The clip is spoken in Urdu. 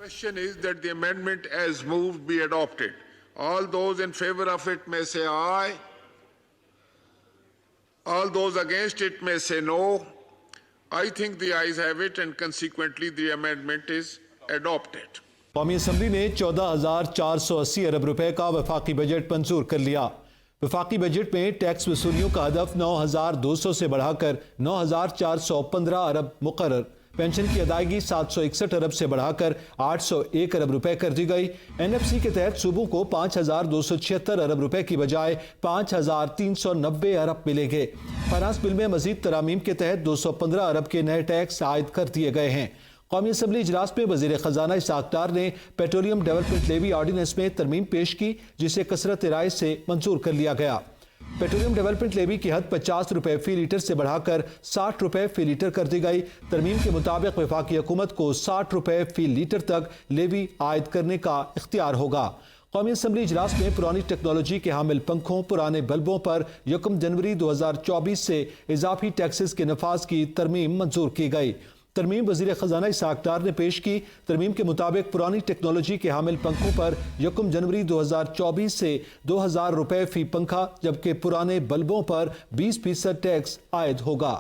Question is that the amendment as moved be adopted. All those in favor of it may say aye. All those against it may say no. I think the ayes have it and consequently the amendment is adopted. قومی اسمبلی نے 14,480 ارب روپے کا وفاقی بجٹ منظور کر لیا۔ وفاقی بجٹ میں ٹیکس وصولیوں کا ہدف 9,200 سے بڑھا کر 9,415 ارب مقرر، پینشن کی ادائیگی 761 ارب سے بڑھا کر 801 ارب روپے کر دی گئی۔ این ایف سی کے تحت صوبوں کو 5,276 ارب روپے کی بجائے 5,390 ارب ملیں گے۔ فائنانس بل میں مزید ترامیم کے تحت 215 ارب کے نئے ٹیکس عائد کر دیے گئے ہیں۔ قومی اسمبلی اجلاس میں وزیر خزانہ اسحاق ڈار نے پیٹرولیم ڈیولپمنٹ لیوی آرڈیننس میں ترمیم پیش کی، جسے کثرت رائے سے منظور کر لیا گیا۔ پیٹرولیم ڈیولپمنٹ لیوی کی حد 50 روپے فی لیٹر سے بڑھا کر 60 روپے فی لیٹر کر دی گئی۔ ترمیم کے مطابق وفاقی حکومت کو 60 روپے فی لیٹر تک لیوی عائد کرنے کا اختیار ہوگا۔ قومی اسمبلی اجلاس میں پرانی ٹیکنالوجی کے حامل پنکھوں، پرانے بلبوں پر 1 جنوری 2024 سے اضافی ٹیکسز کے نفاذ کی ترمیم منظور کی گئی۔ ترمیم وزیر خزانہ اسحاق ڈار نے پیش کی۔ ترمیم کے مطابق پرانی ٹیکنالوجی کے حامل پنکھوں پر 1 جنوری 2024 سے 2,000 روپے فی پنکھا، جبکہ پرانے بلبوں پر 20% ٹیکس عائد ہوگا۔